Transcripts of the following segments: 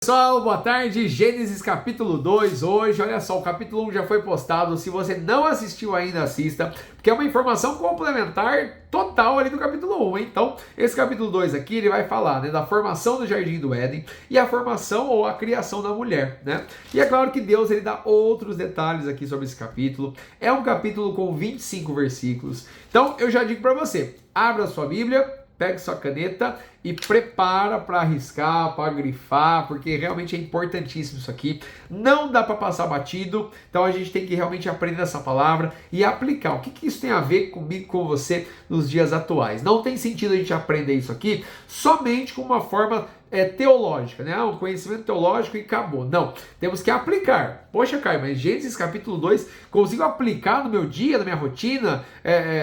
Pessoal, boa tarde, Gênesis capítulo 2, hoje, olha só, o capítulo 1 já foi postado, se você não assistiu ainda, assista, porque é uma informação complementar total ali do capítulo 1, hein? Então, esse capítulo 2 aqui, ele vai falar, né, da formação do Jardim do Éden e a formação ou a criação da mulher, né? E é claro que Deus, ele dá outros detalhes aqui sobre esse capítulo, é um capítulo com 25 versículos, então eu já digo para você, abra a sua Bíblia, pegue sua caneta e prepara para riscar, para grifar, porque realmente é importantíssimo isso aqui. Não dá para passar batido, então a gente tem que realmente aprender essa palavra e aplicar. O que isso tem a ver comigo, com você, nos dias atuais? Não tem sentido a gente aprender isso aqui somente com uma forma teológica, né? Um conhecimento teológico e acabou. Não, temos que aplicar. Poxa, Caio, mas Gênesis capítulo 2, consigo aplicar no meu dia, na minha rotina,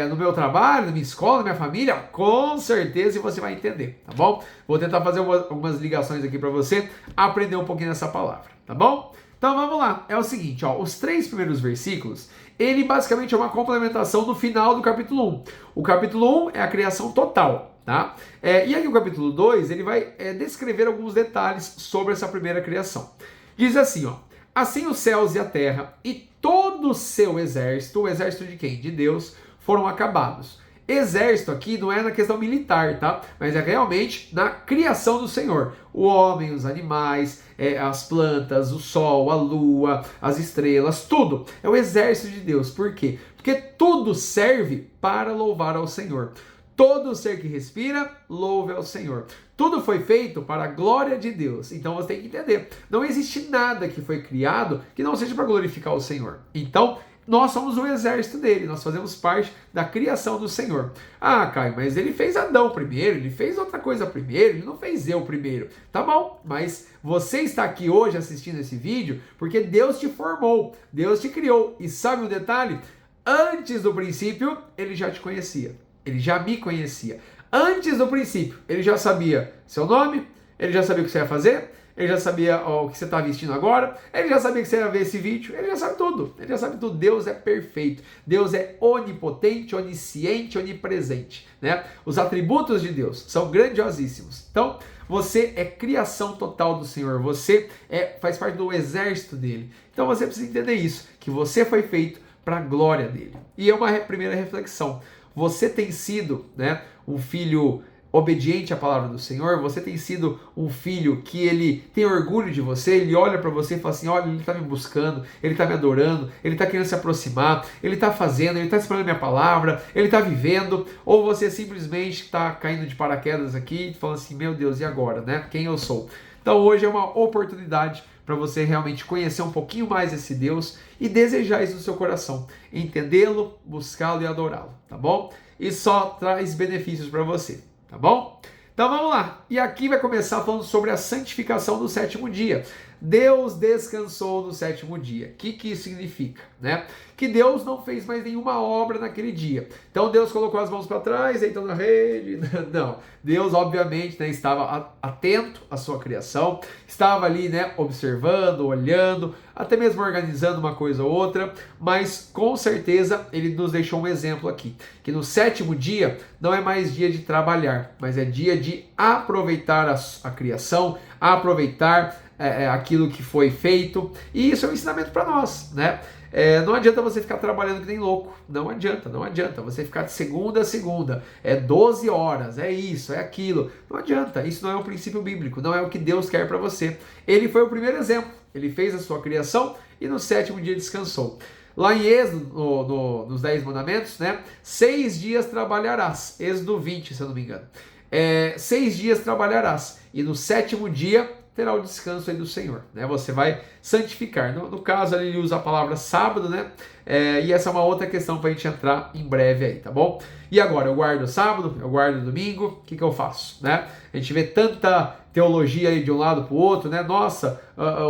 no meu trabalho, na minha escola, na minha família? Com certeza você vai entender, tá bom? Vou tentar fazer algumas ligações aqui para você aprender um pouquinho dessa palavra, tá bom? Então vamos lá, é o seguinte, ó, os 3 primeiros versículos, ele basicamente é uma complementação do final do capítulo 1. O capítulo 1 é a criação total. Tá? E aqui o capítulo 2, ele vai descrever alguns detalhes sobre essa primeira criação. Diz assim, ó, assim os céus e a terra e todo o seu exército, o exército de quem? De Deus, foram acabados. Exército aqui não é na questão militar, tá? Mas é realmente na criação do Senhor. O homem, os animais, as plantas, o sol, a lua, as estrelas, tudo. É o exército de Deus. Por quê? Porque tudo serve para louvar ao Senhor. Todo ser que respira, louve ao Senhor. Tudo foi feito para a glória de Deus. Então você tem que entender. Não existe nada que foi criado que não seja para glorificar o Senhor. Então, nós somos o exército dele. Nós fazemos parte da criação do Senhor. Ah, Caio, mas ele fez Adão primeiro. Ele fez outra coisa primeiro. Ele não fez eu primeiro. Tá bom, mas você está aqui hoje assistindo esse vídeo porque Deus te formou. Deus te criou. E sabe um detalhe? Antes do princípio, ele já te conhecia. Ele já me conhecia. Antes do princípio, ele já sabia seu nome, ele já sabia o que você ia fazer, ele já sabia o que você está vestindo agora, ele já sabia que você ia ver esse vídeo, ele já sabe tudo. Ele já sabe tudo. Deus é perfeito. Deus é onipotente, onisciente, onipresente. Né? Os atributos de Deus são grandiosíssimos. Então, você é criação total do Senhor. Você faz parte do exército dele. Então, você precisa entender isso, que você foi feito para a glória dele. E é uma primeira reflexão. Você tem sido, né, um filho obediente à palavra do Senhor? Você tem sido um filho que ele tem orgulho de você? Ele olha para você e fala assim, olha, ele está me buscando, ele está me adorando, ele está querendo se aproximar, ele está fazendo, ele está esperando a minha palavra, ele está vivendo? Ou você simplesmente está caindo de paraquedas aqui e falando assim, meu Deus, e agora, né? Quem eu sou? Então hoje é uma oportunidade para você realmente conhecer um pouquinho mais esse Deus e desejar isso no seu coração, entendê-lo, buscá-lo e adorá-lo, tá bom? E só traz benefícios para você, tá bom? Então vamos lá, e aqui vai começar falando sobre a santificação do 7º dia. Deus descansou no 7º dia. O que isso significa? Né? Que Deus não fez mais nenhuma obra naquele dia. Então Deus colocou as mãos para trás, deitou na rede. Não. Deus, obviamente, né, estava atento à sua criação, estava ali, né, observando, olhando, até mesmo organizando uma coisa ou outra, mas com certeza ele nos deixou um exemplo aqui, que no 7º dia não é mais dia de trabalhar, mas é dia de aproveitar a criação, aproveitar aquilo que foi feito, e isso é um ensinamento para nós, né? Não adianta você ficar trabalhando que nem louco, não adianta você ficar de segunda a segunda, 12 horas, isso, é aquilo, não adianta, isso não é um princípio bíblico, não é o que Deus quer para você. Ele foi o primeiro exemplo, ele fez a sua criação e no 7º dia descansou. Lá em Êxodo, nos 10 mandamentos, né? 6 dias trabalharás, Êxodo 20, se eu não me engano, 6 dias trabalharás e no 7º dia terá o descanso aí do Senhor, né? Você vai santificar. No caso, ali ele usa a palavra sábado, né? E essa é uma outra questão para a gente entrar em breve aí, tá bom? E agora, eu guardo o sábado, eu guardo o domingo, o que eu faço, né? A gente vê tanta teologia aí de um lado para o outro, né? Nossa,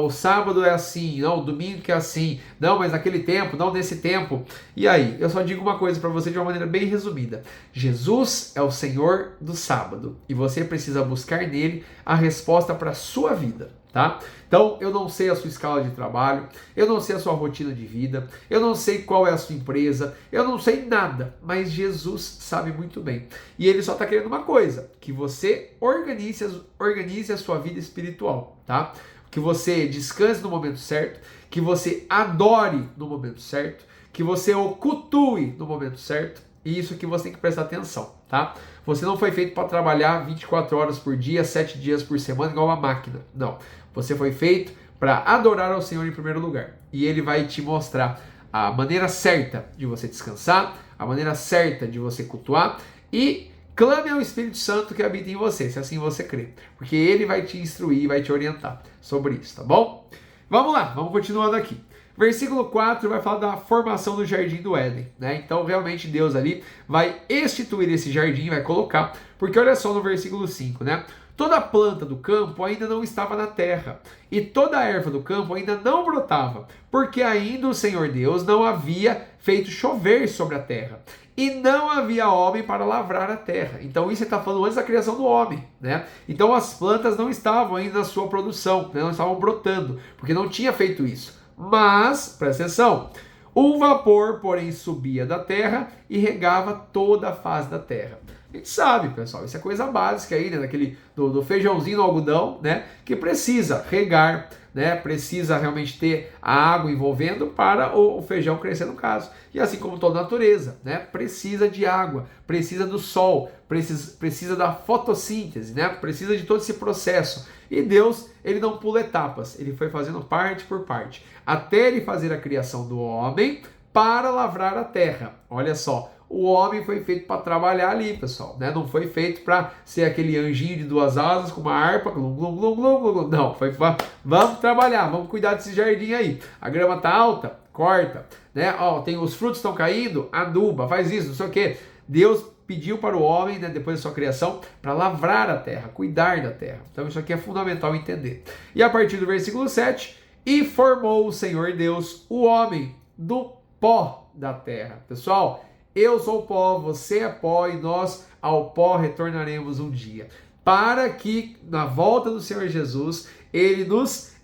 o sábado é assim, não, o domingo que é assim, não, mas naquele tempo, não nesse tempo. E aí, eu só digo uma coisa para você de uma maneira bem resumida. Jesus é o Senhor do sábado e você precisa buscar nele a resposta para a sua vida, tá? Então, eu não sei a sua escala de trabalho, eu não sei a sua rotina de vida, eu não sei qual é a sua empresa, eu não sei nada, mas Jesus sabe muito bem. E ele só está querendo uma coisa, que você organize a sua vida espiritual, tá? que você descanse no momento certo, que você adore no momento certo, que você o cultue no momento certo. E isso que você tem que prestar atenção, tá? Você não foi feito para trabalhar 24 horas por dia, 7 dias por semana, igual uma máquina. Não. Você foi feito para adorar ao Senhor em primeiro lugar. E Ele vai te mostrar a maneira certa de você descansar, a maneira certa de você cultuar e clame ao Espírito Santo que habita em você, se assim você crê. Porque Ele vai te instruir, vai te orientar sobre isso, tá bom? Vamos lá, vamos continuando aqui. Versículo 4 vai falar da formação do jardim do Éden, né? Então, realmente, Deus ali vai instituir esse jardim, vai colocar, porque olha só no versículo 5, né? Toda planta do campo ainda não estava na terra, e toda a erva do campo ainda não brotava, porque ainda o Senhor Deus não havia feito chover sobre a terra, e não havia homem para lavrar a terra. Então isso está falando antes da criação do homem, né? Então as plantas não estavam ainda na sua produção, né? Não estavam brotando, porque não tinha feito isso. Mas, presta atenção, o vapor, porém, subia da terra e regava toda a face da terra. A gente sabe, pessoal, isso é coisa básica aí, né? Do feijãozinho no algodão, né? Que precisa regar, né? Precisa realmente ter a água envolvendo para o feijão crescer no caso. E assim como toda a natureza, né? Precisa de água, precisa do sol, precisa da fotossíntese, né? Precisa de todo esse processo. E Deus, ele não pula etapas, ele foi fazendo parte por parte, até ele fazer a criação do homem para lavrar a terra. Olha só, o homem foi feito para trabalhar ali, pessoal, né? Não foi feito para ser aquele anjinho de duas asas com uma harpa, glum, glum, glum, glum, glum. Não, foi vamos trabalhar, vamos cuidar desse jardim aí. A grama tá alta, corta, né? Ó, tem os frutos estão caindo, aduba, faz isso, não sei o quê. Deus pediu para o homem, né, depois da sua criação, para lavrar a terra, cuidar da terra. Então isso aqui é fundamental entender. E a partir do versículo 7, e formou o Senhor Deus o homem do pó da terra. Pessoal, eu sou pó, você é pó e nós ao pó retornaremos um dia. Para que na volta do Senhor Jesus, ele nos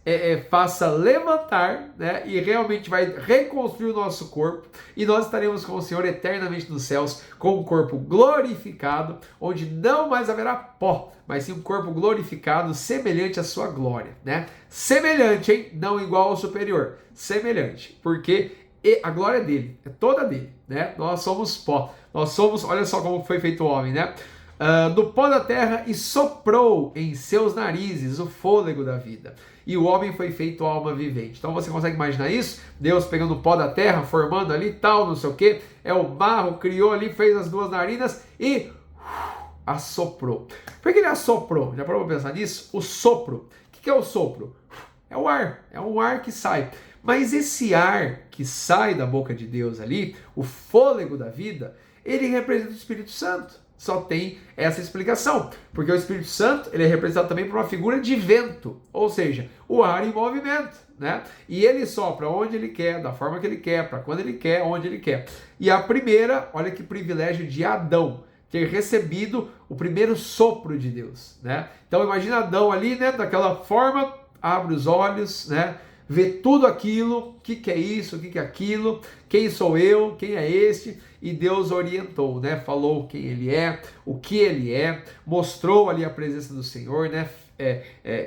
faça levantar, né, e realmente vai reconstruir o nosso corpo e nós estaremos com o Senhor eternamente nos céus com um corpo glorificado, onde não mais haverá pó, mas sim um corpo glorificado semelhante à sua glória, né? Semelhante, hein? Não igual ao superior, semelhante, porque a glória é dele, é toda dele, né? Nós somos pó, nós somos, olha só como foi feito o homem, né? Do pó da terra e soprou em seus narizes o fôlego da vida. E o homem foi feito alma vivente. Então você consegue imaginar isso? Deus pegando o pó da terra, formando ali tal, não sei o que. É o barro, criou ali, fez as duas narinas e assoprou. Por que ele assoprou? Já parou para pensar nisso? O sopro. O que é o sopro? É o ar. É um ar que sai. Mas esse ar que sai da boca de Deus ali, o fôlego da vida, ele representa o Espírito Santo. Só tem essa explicação, porque o Espírito Santo ele é representado também por uma figura de vento, ou seja, o ar em movimento, né? E ele sopra onde ele quer, da forma que ele quer, para quando ele quer, onde ele quer. E a primeira, olha que privilégio de Adão, ter recebido o primeiro sopro de Deus, né? Então imagina Adão ali, né, daquela forma, abre os olhos, né? Vê tudo aquilo, o que é isso, o que é aquilo, quem sou eu, quem é este, e Deus orientou, né? Falou quem ele é, o que ele é, mostrou ali a presença do Senhor, né?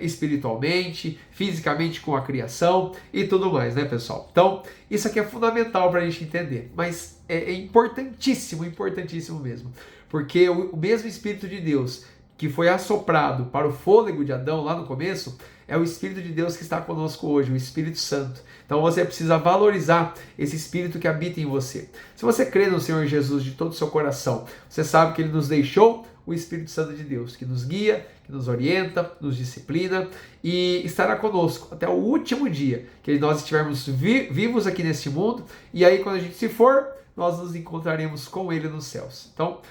Espiritualmente, fisicamente com a criação e tudo mais, né, pessoal? Então, isso aqui é fundamental para a gente entender, mas é importantíssimo, importantíssimo mesmo, porque o mesmo Espírito de Deus que foi assoprado para o fôlego de Adão lá no começo, é o Espírito de Deus que está conosco hoje, o Espírito Santo. Então você precisa valorizar esse Espírito que habita em você. Se você crê no Senhor Jesus de todo o seu coração, você sabe que Ele nos deixou o Espírito Santo de Deus, que nos guia, que nos orienta, nos disciplina e estará conosco até o último dia, que nós estivermos vivos aqui neste mundo, e aí quando a gente se for, nós nos encontraremos com Ele nos céus. Então,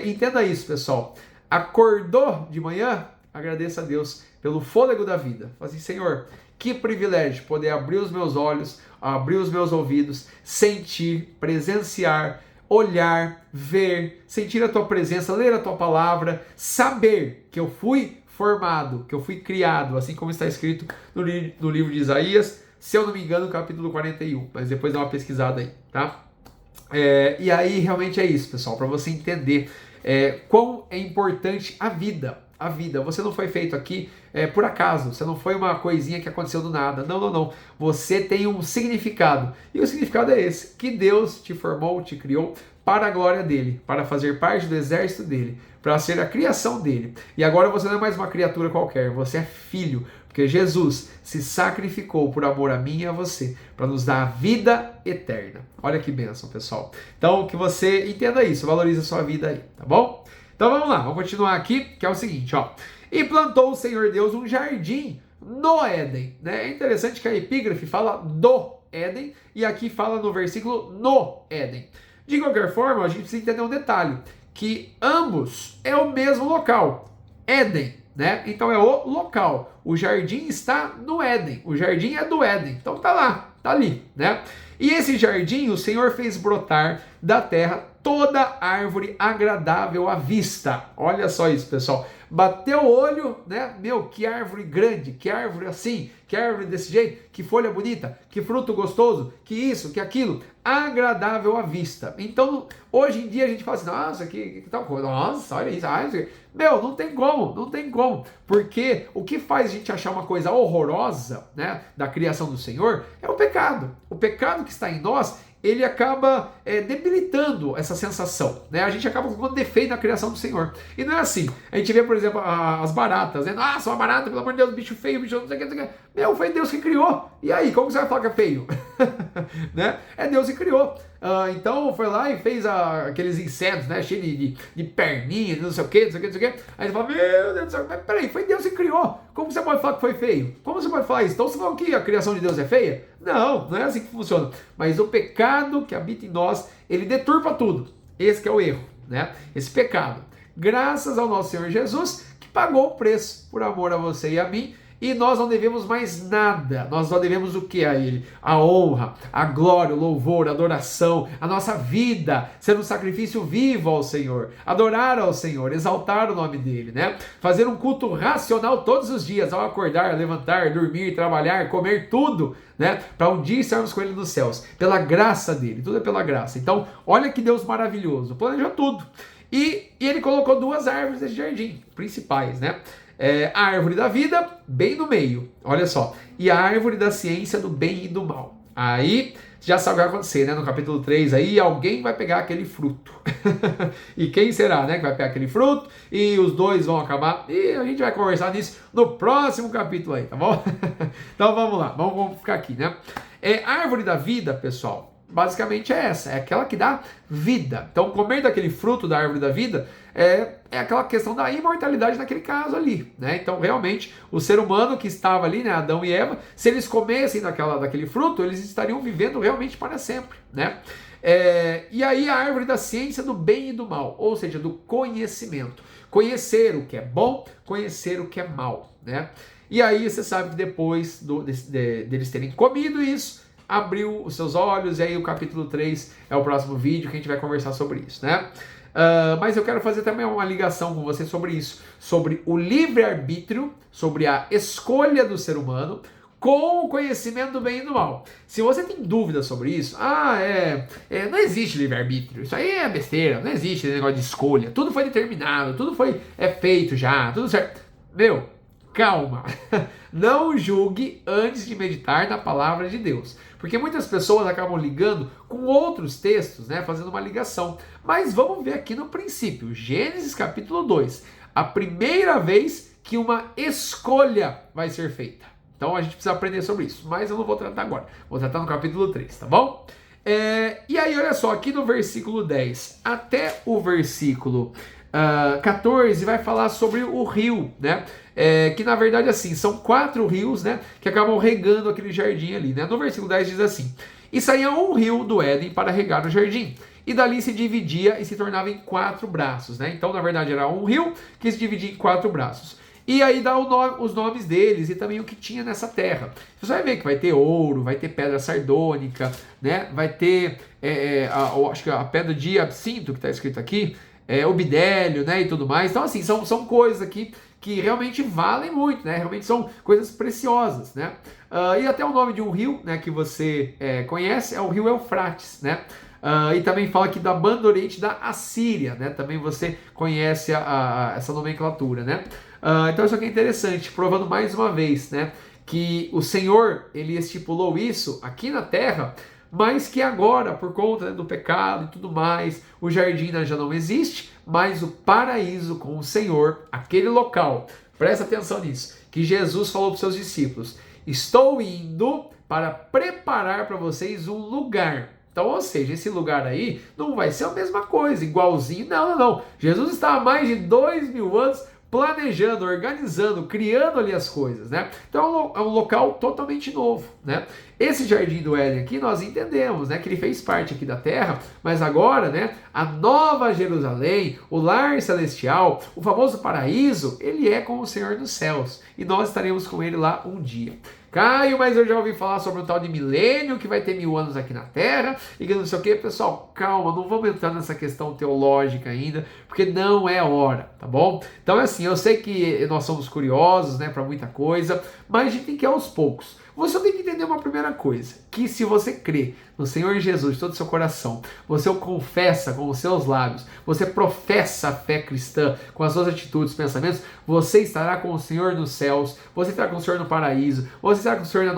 entenda isso, pessoal. Acordou de manhã? Agradeça a Deus pelo fôlego da vida. Fala assim, Senhor, que privilégio poder abrir os meus olhos, abrir os meus ouvidos, sentir, presenciar, olhar, ver, sentir a Tua presença, ler a Tua palavra, saber que eu fui formado, que eu fui criado, assim como está escrito no livro de Isaías, se eu não me engano, capítulo 41, mas depois dá uma pesquisada aí, tá? E aí realmente é isso, pessoal, para você entender quão é importante a vida. a vida. Você não foi feito aqui por acaso, você não foi uma coisinha que aconteceu do nada. Não, não, não. Você tem um significado. E o significado é esse, que Deus te formou, te criou para a glória dele, para fazer parte do exército dele, para ser a criação dele. E agora você não é mais uma criatura qualquer, você é filho, porque Jesus se sacrificou por amor a mim e a você, para nos dar a vida eterna. Olha que bênção, pessoal. Então, que você entenda isso, valorize a sua vida aí, tá bom? Então vamos lá, vamos continuar aqui, que é o seguinte, ó. E plantou o Senhor Deus um jardim no Éden, né? É interessante que a epígrafe fala do Éden, e aqui fala no versículo no Éden. De qualquer forma, a gente precisa entender um detalhe, que ambos é o mesmo local, Éden, né? Então é o local. O jardim está no Éden. O jardim é do Éden. Então tá lá, tá ali, né? E esse jardim o Senhor fez brotar da terra toda árvore agradável à vista. Olha só isso, pessoal. Bateu o olho, né? Meu, que árvore grande, que árvore assim, que árvore desse jeito, que folha bonita, que fruto gostoso, que isso, que aquilo, agradável à vista. Então, hoje em dia a gente fala assim, nossa, que tal coisa, nossa, olha isso, meu, não tem como, não tem como, porque o que faz a gente achar uma coisa horrorosa, né, da criação do Senhor, é o pecado. O pecado que está em nós, ele acaba debilitando essa sensação, né? A gente acaba colocando defeito na criação do Senhor. E não é assim. A gente vê, por exemplo, as baratas, né? Nossa, uma barata, pelo amor de Deus, bicho feio, bicho não sei o que, não sei o que. Meu, foi Deus que criou. E aí, como você vai falar que é feio? Né? É Deus que criou. Então foi lá e fez aqueles insetos, né? Cheio de perninha, não sei o que, não sei o que, não sei o que. Aí você fala, meu Deus do céu, mas peraí, foi Deus que criou. Como você pode falar que foi feio? Como você pode falar isso? Então você fala que a criação de Deus é feia? Não, não é assim que funciona. Mas o pecado que habita em nós, ele deturpa tudo. Esse que é o erro, né? Esse pecado. Graças ao nosso Senhor Jesus, que pagou o preço por amor a você e a mim, e nós não devemos mais nada. Nós só devemos o que a Ele? A honra, a glória, o louvor, a adoração, a nossa vida, ser um sacrifício vivo ao Senhor, adorar ao Senhor, exaltar o nome dEle, né? Fazer um culto racional todos os dias, ao acordar, levantar, dormir, trabalhar, comer tudo, né? Para um dia estarmos com Ele nos céus, pela graça dEle, tudo é pela graça. Então, olha que Deus maravilhoso, planejou tudo. E Ele colocou duas árvores nesse jardim, principais, né? A árvore da vida, bem no meio, olha só, e a árvore da ciência do bem e do mal. Aí, já sabe o que vai acontecer, né? No capítulo 3, aí alguém vai pegar aquele fruto. E quem será, né? Que vai pegar aquele fruto e os dois vão acabar. E a gente vai conversar nisso no próximo capítulo aí, tá bom? Então vamos lá, vamos ficar aqui, né? A árvore da vida, pessoal, basicamente é essa, é aquela que dá vida. Então comer daquele fruto da árvore da vida é aquela questão da imortalidade naquele caso ali, né? Então realmente o ser humano que estava ali, né, Adão e Eva, se eles comessem daquele fruto, eles estariam vivendo realmente para sempre, né? E aí a árvore da ciência do bem e do mal, ou seja, do conhecimento. Conhecer o que é bom, conhecer o que é mal, né? E aí você sabe que depois deles terem comido isso, abriu os seus olhos, e aí o capítulo 3 é o próximo vídeo que a gente vai conversar sobre isso, né? Mas eu quero fazer também uma ligação com você sobre isso, sobre o livre-arbítrio, sobre a escolha do ser humano com o conhecimento do bem e do mal. Se você tem dúvidas sobre isso, não existe livre-arbítrio, isso aí é besteira, não existe esse negócio de escolha, tudo foi determinado, tudo foi feito já, tudo certo. Meu, calma, não julgue antes de meditar na palavra de Deus, porque muitas pessoas acabam ligando com outros textos, né, fazendo uma ligação, mas vamos ver aqui no princípio, Gênesis capítulo 2, a primeira vez que uma escolha vai ser feita. Então a gente precisa aprender sobre isso, mas eu não vou tratar agora, vou tratar no capítulo 3, tá bom? E aí olha só, aqui no versículo 10 até o versículo 14 vai falar sobre o rio, né? Que na verdade assim, são 4 rios, né, que acabam regando aquele jardim ali, né? No versículo 10 diz assim: e saía um rio do Éden para regar o jardim, e dali se dividia e se tornava em 4 braços, né? Então na verdade era um rio que se dividia em 4 braços. E aí dá os nomes deles e também o que tinha nessa terra. Você vai ver que vai ter ouro, vai ter pedra sardônica, né? Vai ter, acho que a pedra de absinto que está escrito aqui, o bidélio, né, e tudo mais. Então assim, são coisas aqui que realmente valem muito, né? Realmente são coisas preciosas, né? E até o nome de um rio, né, que você conhece é o rio Eufrates, né? E também fala aqui da banda oriente da Assíria, né? Também você conhece essa nomenclatura, né? Então isso aqui é interessante, provando mais uma vez, né, que o Senhor, ele estipulou isso aqui na terra, mas que agora, por conta, né, do pecado e tudo mais, o jardim já não existe, mas o paraíso com o Senhor, aquele local, presta atenção nisso, que Jesus falou para os seus discípulos: estou indo para preparar para vocês um lugar. Então, ou seja, esse lugar aí não vai ser a mesma coisa, igualzinho, não. Jesus está há mais de 2000 anos planejando, organizando, criando ali as coisas, né? Então é um local totalmente novo, né? Esse jardim do Éden aqui nós entendemos, né, que ele fez parte aqui da terra, mas agora, né, a nova Jerusalém, o lar celestial, o famoso paraíso, ele é com o Senhor dos céus e nós estaremos com ele lá um dia. Caio, mas eu já ouvi falar sobre um tal de milênio que vai ter 1000 anos aqui na Terra e que não sei o que. Pessoal, calma, não vamos entrar nessa questão teológica ainda, porque não é hora, tá bom? Então é assim, eu sei que nós somos curiosos, né, para muita coisa, mas a gente tem que ir aos poucos. Você tem que entender uma primeira coisa, que se você crê no Senhor Jesus de todo o seu coração, você o confessa com os seus lábios, você professa a fé cristã com as suas atitudes, pensamentos, você estará com o Senhor nos céus, você estará com o Senhor no paraíso, você estará com o Senhor na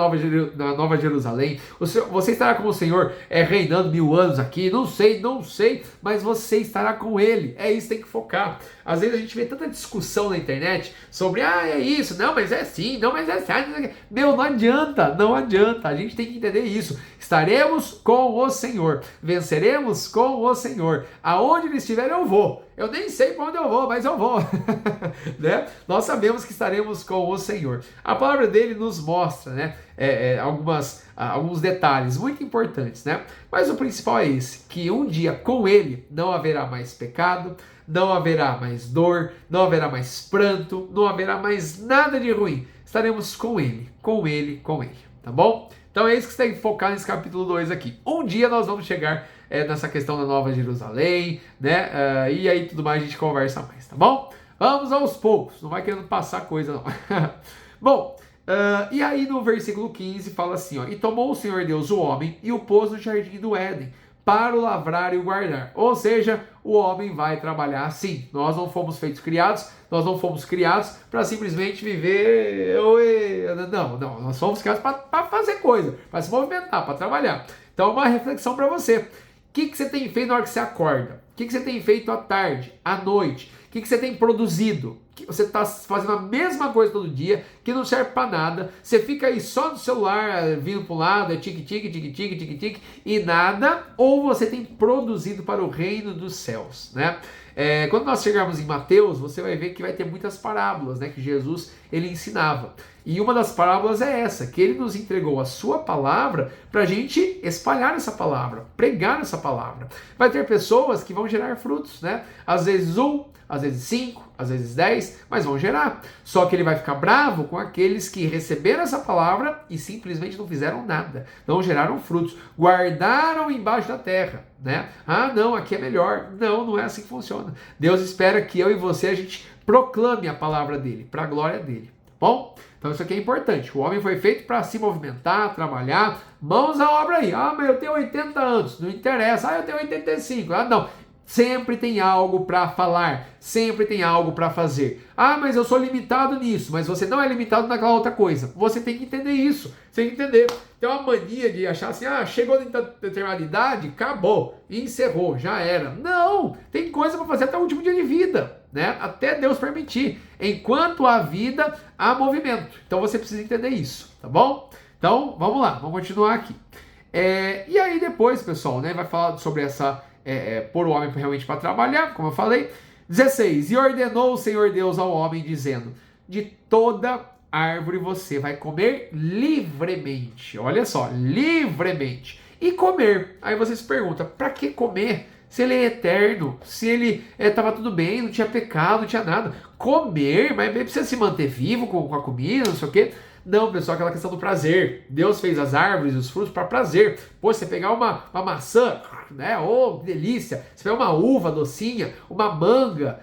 Nova Jerusalém, você estará com o Senhor reinando 1000 anos aqui, não sei, mas você estará com Ele, é isso que tem que focar. Às vezes a gente vê tanta discussão na internet sobre, é isso, não, mas é assim, não, mas é assim, meu, não adianta, a gente tem que entender isso. Estaremos com o Senhor, venceremos com o Senhor, aonde Ele estiver eu vou. Eu nem sei para onde eu vou, mas eu vou. Né? Nós sabemos que estaremos com o Senhor. A palavra dele nos mostra, né, alguns detalhes muito importantes, né? Mas o principal é esse, que um dia com ele não haverá mais pecado, não haverá mais dor, não haverá mais pranto, não haverá mais nada de ruim. Estaremos com ele, tá bom? Então é isso que você tem que focar nesse capítulo 2 aqui. Um dia nós vamos chegar nessa questão da Nova Jerusalém, né? E aí tudo mais a gente conversa mais, tá bom? Vamos aos poucos, não vai querendo passar coisa não. Bom, e aí no versículo 15 fala assim, ó: e tomou o Senhor Deus o homem e o pôs no jardim do Éden, para o lavrar e o guardar. Ou seja, o homem vai trabalhar sim. Nós não fomos criados para simplesmente viver. Não, nós fomos criados para fazer coisa, para se movimentar, para trabalhar. Então, uma reflexão para você. O que você tem feito na hora que você acorda? O que você tem feito à tarde, à noite? O que você tem produzido? Você está fazendo a mesma coisa todo dia, que não serve para nada. Você fica aí só no celular, vindo para um lado, tique-tique, e nada. Ou você tem produzido para o reino dos céus, né? Quando nós chegarmos em Mateus, você vai ver que vai ter muitas parábolas, né, que Jesus ele ensinava. E uma das parábolas é essa, que ele nos entregou a sua palavra para a gente espalhar essa palavra, pregar essa palavra. Vai ter pessoas que vão gerar frutos, né? Às vezes 1, às vezes 5, às vezes 10, mas vão gerar. Só que ele vai ficar bravo com aqueles que receberam essa palavra e simplesmente não fizeram nada, não geraram frutos, guardaram embaixo da terra, né? Não, aqui é melhor. Não é assim que funciona. Deus espera que eu e você, a gente proclame a palavra dele, para a glória dele, tá bom? Então isso aqui é importante. O homem foi feito para se movimentar, trabalhar, mãos à obra aí. Mas eu tenho 80 anos, não interessa. Eu tenho 85. Não. Sempre tem algo para falar, sempre tem algo para fazer. Mas eu sou limitado nisso, mas você não é limitado naquela outra coisa. Você tem que entender isso, você tem que entender. Tem uma mania de achar assim, chegou em determinada idade, acabou, encerrou, já era. Não, tem coisa para fazer até o último dia de vida, né? Até Deus permitir. Enquanto há vida, há movimento. Então você precisa entender isso, tá bom? Então, vamos lá, vamos continuar aqui. E aí depois, pessoal, né, vai falar sobre essa... pôr o homem realmente para trabalhar, como eu falei. 16, e ordenou o Senhor Deus ao homem, dizendo: de toda árvore você vai comer livremente. Olha só, livremente. E comer. Aí você se pergunta, para que comer? Se ele é eterno, se ele estava tudo bem, não tinha pecado, não tinha nada. Comer, mas precisa se manter vivo com a comida, não sei o quê. Não, pessoal, aquela questão do prazer. Deus fez as árvores e os frutos para prazer. Pô, você pegar uma maçã, né? Que delícia. Você pegar uma uva docinha, uma manga,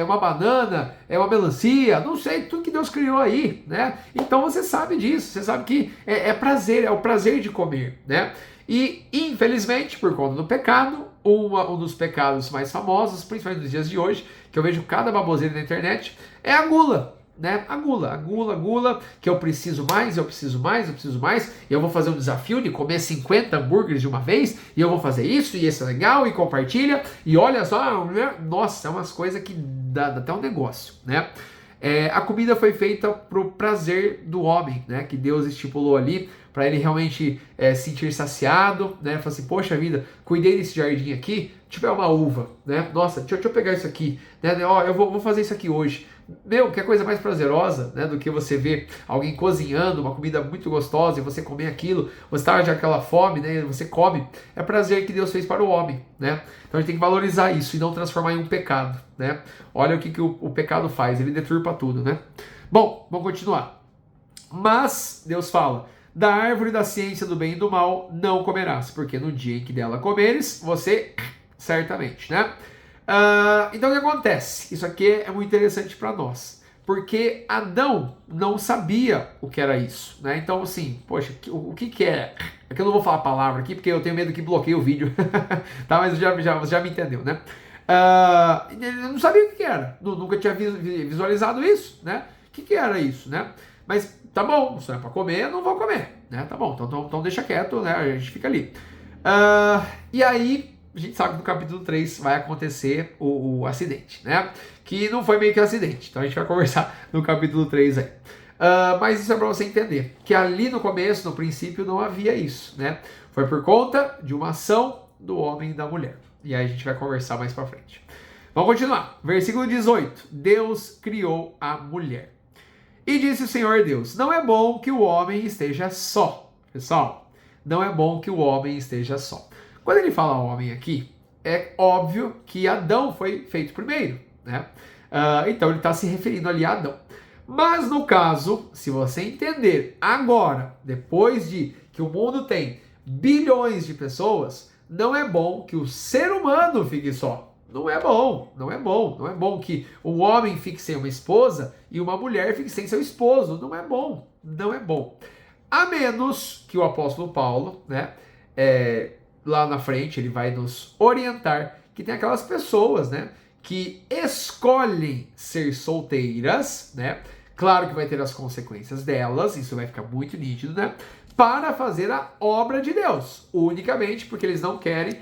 uma banana, uma melancia, não sei, tudo que Deus criou aí, né? Então você sabe disso, você sabe que é prazer, é o prazer de comer, né? E, infelizmente, por conta do pecado, um dos pecados mais famosos, principalmente nos dias de hoje, que eu vejo cada baboseira na internet, é a gula. né? A gula, que eu preciso mais, e eu vou fazer um desafio de comer 50 hambúrgueres de uma vez, e eu vou fazer isso, e isso é legal, e compartilha, e olha só, nossa, é umas coisas que dá até um negócio, né? A comida foi feita pro prazer do homem, né? Que Deus estipulou ali para ele realmente se sentir saciado, né? Falar assim, poxa vida, cuidei desse jardim aqui, tipo é uma uva, né? Nossa, deixa eu pegar isso aqui, né? Ó, eu vou fazer isso aqui hoje. Meu, que coisa mais prazerosa, né? Do que você ver alguém cozinhando uma comida muito gostosa e você comer aquilo, você está já aquela fome, né? Você come. É prazer que Deus fez para o homem, né? Então a gente tem que valorizar isso e não transformar em um pecado, né? Olha o que o pecado faz, ele deturpa tudo, né? Bom, vamos continuar. Mas Deus fala, da árvore da ciência do bem e do mal não comerás, porque no dia em que dela comeres, você certamente, né? Então o que acontece? Isso aqui é muito interessante para nós, porque Adão não sabia o que era isso, né? Então assim, poxa, o que é? É que eu não vou falar a palavra aqui, porque eu tenho medo que bloqueie o vídeo, tá? Mas você já me entendeu, né? Ele não sabia o que era, nunca tinha visualizado isso, né? O que era isso, né? Mas tá bom, se não é para comer, eu não vou comer, né? Tá bom, então deixa quieto, né? A gente fica ali. E aí a gente sabe que no capítulo 3 vai acontecer o acidente, né? Que não foi meio que um acidente. Então a gente vai conversar no capítulo 3 aí. Mas isso é para você entender. Que ali no começo, no princípio, não havia isso, né? Foi por conta de uma ação do homem e da mulher. E aí a gente vai conversar mais para frente. Vamos continuar. Versículo 18. Deus criou a mulher. E disse o Senhor Deus, não é bom que o homem esteja só. Pessoal, não é bom que o homem esteja só. Quando ele fala homem aqui, é óbvio que Adão foi feito primeiro, né? Então ele está se referindo ali a Adão. Mas no caso, se você entender agora, depois de que o mundo tem bilhões de pessoas, não é bom que o ser humano fique só. Não é bom, não é bom. Não é bom que um homem fique sem uma esposa e uma mulher fique sem seu esposo. Não é bom, não é bom. A menos que o apóstolo Paulo, né, lá na frente, ele vai nos orientar que tem aquelas pessoas, né, que escolhem ser solteiras, né, claro que vai ter as consequências delas, isso vai ficar muito nítido, né, para fazer a obra de Deus, unicamente porque eles não querem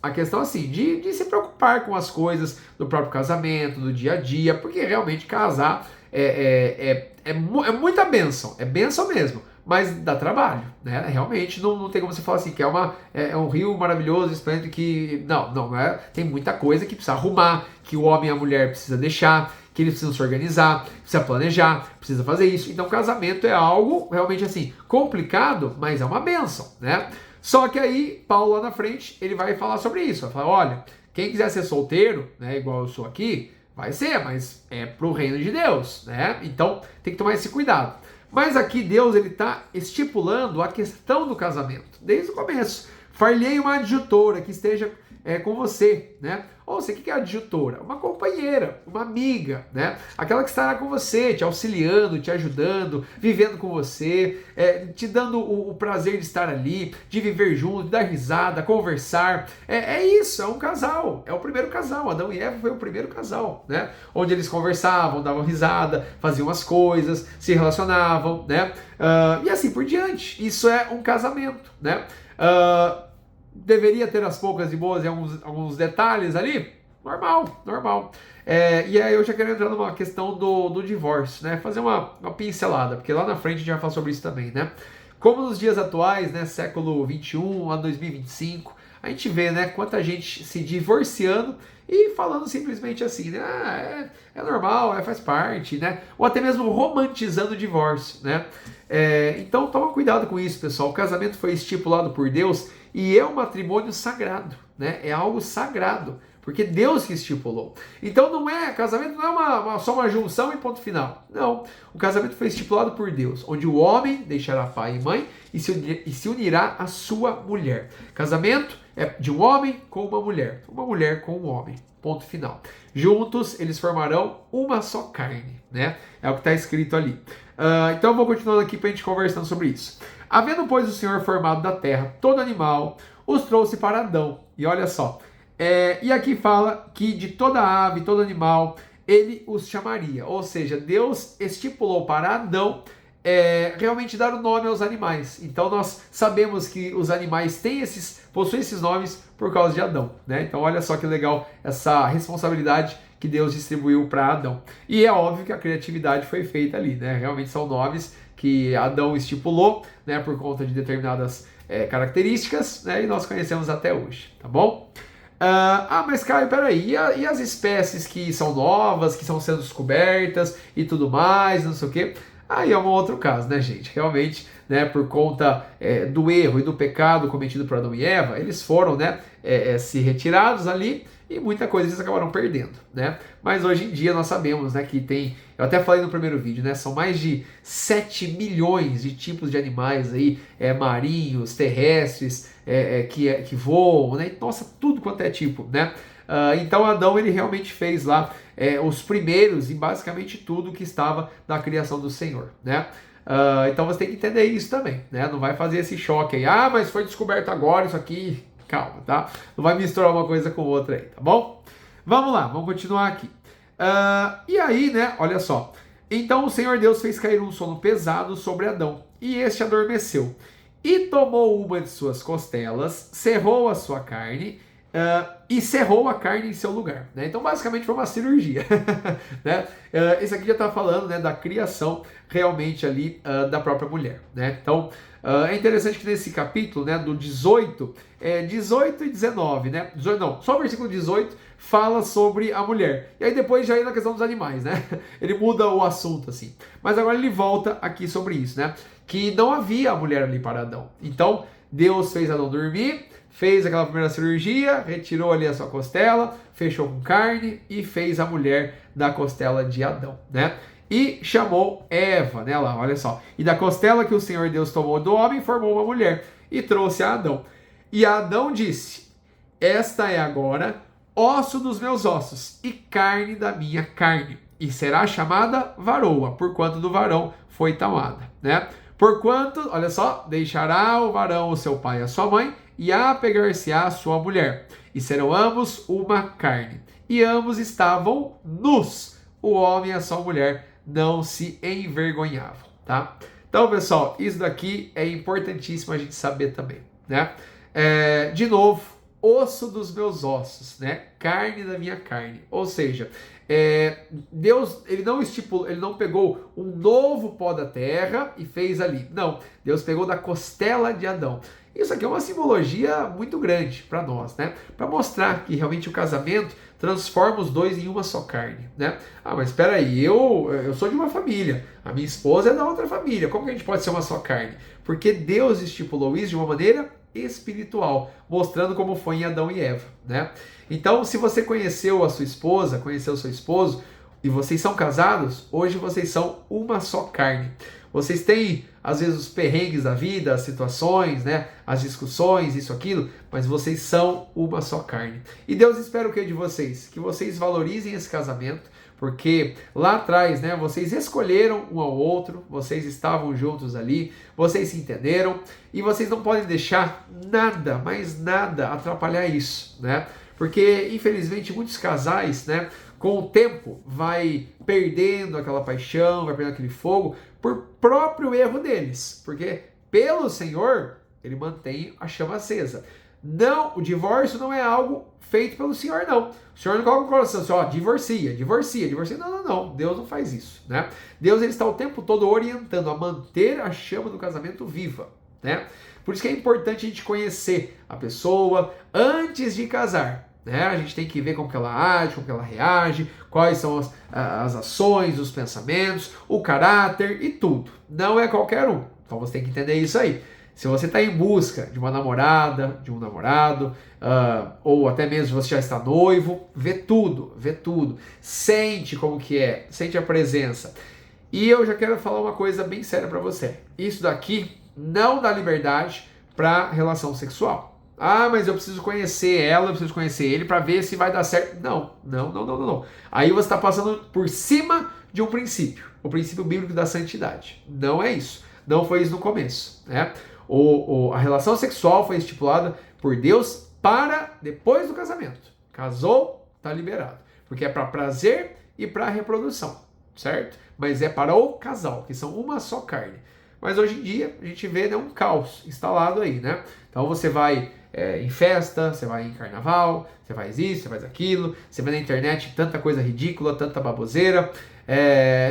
a questão assim, de se preocupar com as coisas do próprio casamento, do dia a dia, porque realmente casar é muita bênção, é bênção mesmo, mas dá trabalho, né? Realmente não tem como você falar assim, que é um rio maravilhoso, esplêndido, que não é, tem muita coisa que precisa arrumar, que o homem e a mulher precisa deixar, que eles precisam se organizar, precisa planejar, precisa fazer isso. Então casamento é algo realmente assim, complicado, mas é uma bênção, né? Só que aí, Paulo lá na frente, ele vai falar sobre isso, vai falar, olha, quem quiser ser solteiro, né, igual eu sou aqui, vai ser, mas é pro reino de Deus, né? Então tem que tomar esse cuidado. Mas aqui Deus ele está estipulando a questão do casamento, desde o começo. Far-lhe uma adjutora que esteja com você, né? Ou você, o que é adjutora? Uma companheira, uma amiga, né? Aquela que estará com você, te auxiliando, te ajudando, vivendo com você, te dando o prazer de estar ali, de viver junto, de dar risada, conversar. É isso, é um casal, é o primeiro casal. Adão e Eva foi o primeiro casal, né? Onde eles conversavam, davam risada, faziam as coisas, se relacionavam, né? E assim por diante. Isso é um casamento, né? Deveria ter as poucas e boas em alguns detalhes ali, normal. E aí eu já quero entrar numa questão do divórcio, né? Fazer uma pincelada, porque lá na frente a gente vai falar sobre isso também, né? Como nos dias atuais, né? Século 21 a 2025, a gente vê, né? Quanta gente se divorciando e falando simplesmente assim, né? É normal, faz parte, né? Ou até mesmo romantizando o divórcio, né? Então toma cuidado com isso, pessoal. O casamento foi estipulado por Deus e é um matrimônio sagrado, né? É algo sagrado, porque Deus que estipulou. Então casamento não é só uma junção e ponto final. Não, o casamento foi estipulado por Deus, onde o homem deixará pai e mãe e se unirá à sua mulher. Casamento é de um homem com uma mulher com um homem, ponto final. Juntos eles formarão uma só carne, né? É o que está escrito ali. Então eu vou continuando aqui para a gente conversando sobre isso. Havendo, pois, o Senhor formado da terra todo animal, os trouxe para Adão. E olha só, e aqui fala que de toda ave, todo animal, ele os chamaria. Ou seja, Deus estipulou para Adão realmente dar o nome aos animais. Então nós sabemos que os animais possuem esses nomes por causa de Adão, né? Então olha só que legal essa responsabilidade que Deus distribuiu para Adão. E é óbvio que a criatividade foi feita ali, né? Realmente são nomes que Adão estipulou, né, por conta de determinadas características, né, e nós conhecemos até hoje, tá bom? Mas Caio, peraí, e as espécies que são novas, que estão sendo descobertas e tudo mais, não sei o quê? Aí é um outro caso, né, gente? Realmente, né, por conta do erro e do pecado cometido por Adão e Eva, eles foram, né, se retirados ali e muita coisa eles acabaram perdendo, né? Mas hoje em dia nós sabemos, né, que tem, eu até falei no primeiro vídeo, né, são mais de 7 milhões de tipos de animais aí, marinhos, terrestres, que voam, né? Nossa, tudo quanto é tipo, né? Então Adão ele realmente fez lá os primeiros e basicamente tudo que estava na criação do Senhor, né? Então você tem que entender isso também, né? Não vai fazer esse choque aí, mas foi descoberto agora isso aqui, calma, tá? Não vai misturar uma coisa com outra aí, tá bom? Vamos lá, vamos continuar aqui. E aí, né, olha só. Então o Senhor Deus fez cair um sono pesado sobre Adão, e este adormeceu. E tomou uma de suas costelas, cerrou a sua carne, e cerrou a carne em seu lugar, né? Então basicamente foi uma cirurgia. Né? Esse aqui já está falando, né, da criação realmente ali da própria mulher, né? Então é interessante que nesse capítulo, né, do 18 e 19, né? 18, não, só o versículo 18 fala sobre a mulher. E aí depois já entra na questão dos animais, né? Ele muda o assunto assim. Mas agora ele volta aqui sobre isso, né? Que não havia a mulher ali para Adão. Então Deus fez Adão dormir, fez aquela primeira cirurgia, retirou ali a sua costela, fechou com carne e fez a mulher da costela de Adão, né? E chamou Eva, né? Lá, olha só. E da costela que o Senhor Deus tomou do homem, formou uma mulher e trouxe a Adão. E Adão disse: esta é agora osso dos meus ossos e carne da minha carne, e será chamada varoa, porquanto do varão foi tomada, né? Porquanto, olha só, deixará o varão o seu pai e a sua mãe, e apegar-se-á a sua mulher, e serão ambos uma carne. E ambos estavam nus, o homem e a sua mulher não se envergonhavam, tá? Então, pessoal, isso daqui é importantíssimo a gente saber também, né? De novo, osso dos meus ossos, né? Carne da minha carne. Ou seja, Deus ele não estipulou, ele não pegou um novo pó da terra e fez ali. Não, Deus pegou da costela de Adão. Isso aqui é uma simbologia muito grande para nós, né? Para mostrar que realmente o casamento transforma os dois em uma só carne, né? Mas espera aí, eu sou de uma família, a minha esposa é da outra família. Como que a gente pode ser uma só carne? Porque Deus estipulou isso de uma maneira espiritual, mostrando como foi em Adão e Eva, né? Então, se você conheceu a sua esposa, conheceu o seu esposo e vocês são casados, hoje vocês são uma só carne. Vocês têm, às vezes, os perrengues da vida, as situações, né? As discussões, isso, aquilo, mas vocês são uma só carne. E Deus espera o que de vocês? Que vocês valorizem esse casamento, porque lá atrás, né, vocês escolheram um ao outro, vocês estavam juntos ali, vocês se entenderam, e vocês não podem deixar nada, mas nada, atrapalhar isso, né? Porque, infelizmente, muitos casais, né, com o tempo, vai perdendo aquela paixão, vai perdendo aquele fogo, por próprio erro deles. Porque, pelo Senhor, ele mantém a chama acesa. Não, o divórcio não é algo feito pelo Senhor, não. O Senhor não coloca no coração assim, divorcia. Não. Deus não faz isso, né? Deus ele está o tempo todo orientando a manter a chama do casamento viva, né? Por isso que é importante a gente conhecer a pessoa antes de casar, né? A gente tem que ver como que ela age, como que ela reage, quais são as ações, os pensamentos, o caráter e tudo. Não é qualquer um. Então você tem que entender isso aí. Se você está em busca de uma namorada, de um namorado, ou até mesmo se você já está noivo, vê tudo. Sente como que é, sente a presença. E eu já quero falar uma coisa bem séria para você. Isso daqui não dá liberdade para relação sexual. Mas eu preciso conhecer ela, eu preciso conhecer ele para ver se vai dar certo. Não. Aí você está passando por cima de um princípio, o princípio bíblico da santidade. Não é isso. Não foi isso no começo, né? A relação sexual foi estipulada por Deus para depois do casamento. Casou, está liberado. Porque é para prazer e para a reprodução, certo? Mas é para o casal, que são uma só carne. Mas hoje em dia a gente vê, né, um caos instalado aí, né? Então você vai em festa, você vai em carnaval, você faz isso, você faz aquilo, você vê na internet tanta coisa ridícula, tanta baboseira.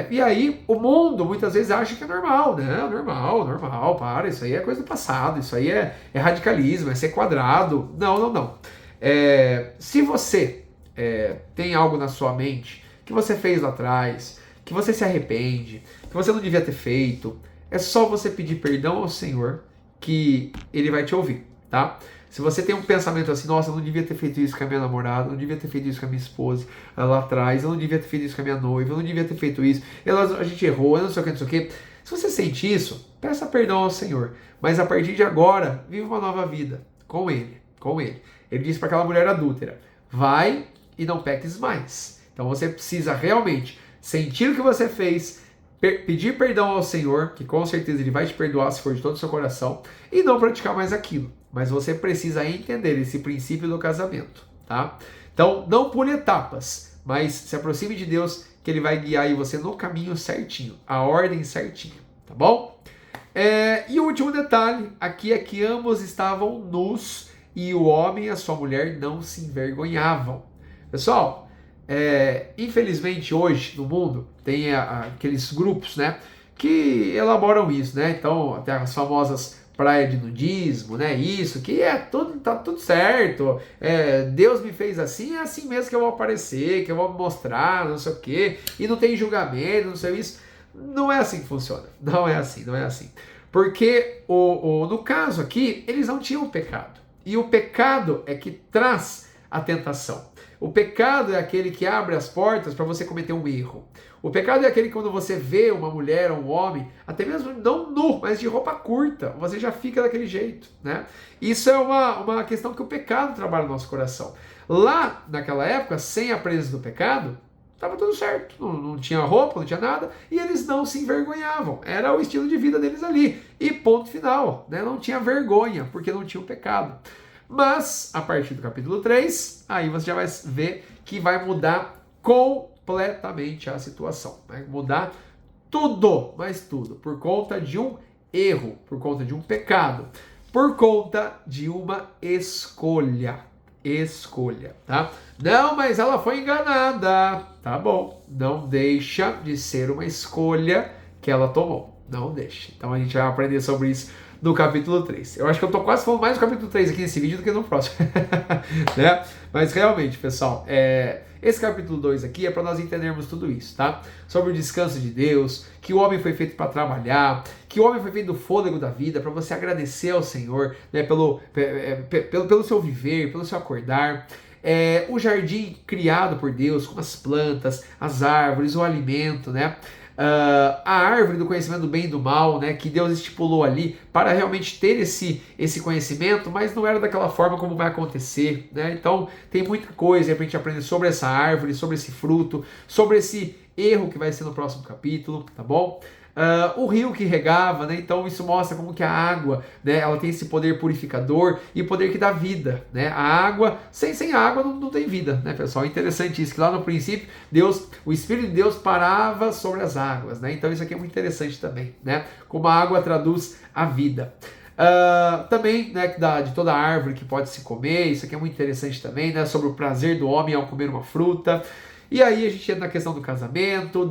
E aí o mundo muitas vezes acha que é normal, né? Normal, para, isso aí é coisa do passado, isso aí é radicalismo, é ser quadrado. Não. Se você tem algo na sua mente que você fez lá atrás, que você se arrepende, que você não devia ter feito, é só você pedir perdão ao Senhor que Ele vai te ouvir, tá? Se você tem um pensamento assim, nossa, eu não devia ter feito isso com a minha namorada, eu não devia ter feito isso com a minha esposa lá atrás, eu não devia ter feito isso com a minha noiva, eu não devia ter feito isso, a gente errou, eu não sei o que. Se você sente isso, peça perdão ao Senhor, mas a partir de agora, viva uma nova vida com Ele. Ele disse para aquela mulher adúltera, vai e não peques mais. Então você precisa realmente sentir o que você fez, pedir perdão ao Senhor, que com certeza Ele vai te perdoar se for de todo o seu coração, e não praticar mais aquilo. Mas você precisa entender esse princípio do casamento, tá? Então, não pule etapas, mas se aproxime de Deus, que Ele vai guiar aí você no caminho certinho, a ordem certinha, tá bom? E o último detalhe aqui é que ambos estavam nus e o homem e a sua mulher não se envergonhavam. Pessoal, infelizmente hoje no mundo tem aqueles grupos, né, que elaboram isso, né? Então, até as famosas praia de nudismo, né? Isso, que tá tudo certo. Deus me fez assim, é assim mesmo que eu vou aparecer, que eu vou mostrar, não sei o quê, e não tem julgamento, não sei isso. Não é assim que funciona. Não é assim. Porque no caso aqui, eles não tinham pecado. E o pecado é que traz a tentação. O pecado é aquele que abre as portas para você cometer um erro. O pecado é aquele que quando você vê uma mulher ou um homem, até mesmo não nu, mas de roupa curta, você já fica daquele jeito, né? Isso é uma questão que o pecado trabalha no nosso coração. Lá, naquela época, sem a presença do pecado, estava tudo certo. Não tinha roupa, não tinha nada, e eles não se envergonhavam. Era o estilo de vida deles ali. E ponto final, né? Não tinha vergonha, porque não tinha o pecado. Mas, a partir do capítulo 3, aí você já vai ver que vai mudar completamente a situação. Vai mudar tudo, mas tudo, por conta de um erro, por conta de um pecado, por conta de uma escolha. Tá? Não, mas ela foi enganada. Tá bom, não deixa de ser uma escolha que ela tomou. Não deixa. Então a gente vai aprender sobre isso no capítulo 3. Eu acho que eu tô quase falando mais do capítulo 3 aqui nesse vídeo do que no próximo. Né? Mas realmente, pessoal, esse capítulo 2 aqui é para nós entendermos tudo isso, tá? Sobre o descanso de Deus, que o homem foi feito para trabalhar, que o homem foi feito do fôlego da vida, para você agradecer ao Senhor, né, pelo seu viver, pelo seu acordar. O jardim criado por Deus, com as plantas, as árvores, o alimento, né? A árvore do conhecimento do bem e do mal, né, que Deus estipulou ali para realmente ter esse conhecimento, mas não era daquela forma como vai acontecer, né? Então tem muita coisa para a gente aprender sobre essa árvore, sobre esse fruto, sobre esse erro que vai ser no próximo capítulo, tá bom? O rio que regava, né? Então isso mostra como que a água, né, ela tem esse poder purificador e poder que dá vida, né? A água, sem água não tem vida, né, pessoal? É interessante isso, que lá no princípio o Espírito de Deus parava sobre as águas, né? Então isso aqui é muito interessante também, né? Como a água traduz a vida. Também, né, de toda árvore que pode se comer, isso aqui é muito interessante também, né? Sobre o prazer do homem ao comer uma fruta. E aí a gente entra na questão do casamento,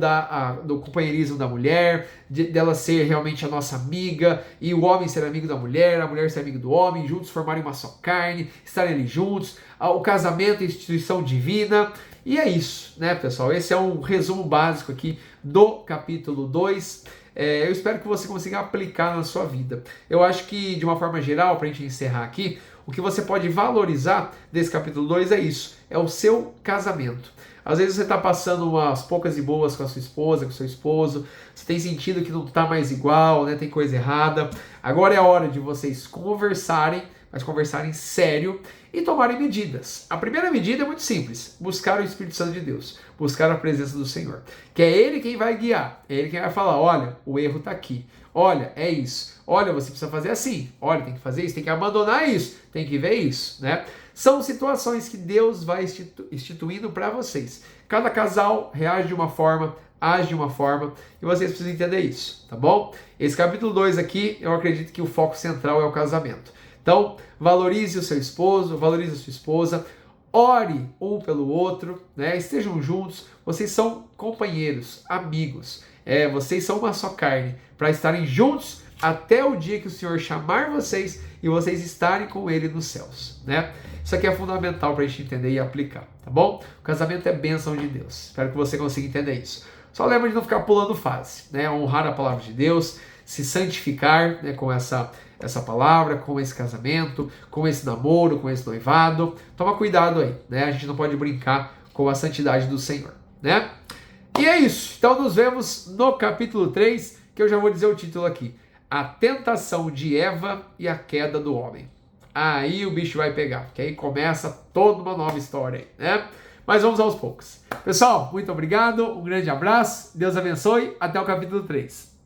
do companheirismo da mulher, dela ser realmente a nossa amiga, e o homem ser amigo da mulher, a mulher ser amigo do homem, juntos formarem uma só carne, estarem ali juntos, o casamento, a instituição divina. E é isso, né, pessoal? Esse é um resumo básico aqui do capítulo 2. Eu espero que você consiga aplicar na sua vida. Eu acho que, de uma forma geral, para a gente encerrar aqui, o que você pode valorizar desse capítulo 2 é isso, é o seu casamento. Às vezes você está passando umas poucas e boas com a sua esposa, com o seu esposo, você tem sentido que não está mais igual, né? Tem coisa errada. Agora é a hora de vocês conversarem, mas conversarem sério e tomarem medidas. A primeira medida é muito simples, buscar o Espírito Santo de Deus, buscar a presença do Senhor, que é Ele quem vai guiar, é Ele quem vai falar, olha, o erro está aqui, olha, é isso, olha, você precisa fazer assim, olha, tem que fazer isso, tem que abandonar isso, tem que ver isso, né? São situações que Deus vai instituindo para vocês. Cada casal reage de uma forma, age de uma forma, e vocês precisam entender isso, tá bom? Esse capítulo 2 aqui, eu acredito que o foco central é o casamento. Então, valorize o seu esposo, valorize a sua esposa, ore um pelo outro, né? Estejam juntos, vocês são companheiros, amigos, vocês são uma só carne, para estarem juntos até o dia que o Senhor chamar vocês e vocês estarem com Ele nos céus, né? Isso aqui é fundamental para a gente entender e aplicar, tá bom? O casamento é bênção de Deus, espero que você consiga entender isso. Só lembra de não ficar pulando fase, né? Honrar a palavra de Deus, se santificar, né, com essa palavra, com esse casamento, com esse namoro, com esse noivado. Toma cuidado aí, né? A gente não pode brincar com a santidade do Senhor, né? E é isso. Então nos vemos no capítulo 3, que eu já vou dizer o título aqui. A tentação de Eva e a queda do homem. Aí o bicho vai pegar, que aí começa toda uma nova história aí, né? Mas vamos aos poucos. Pessoal, muito obrigado, um grande abraço, Deus abençoe, até o capítulo 3.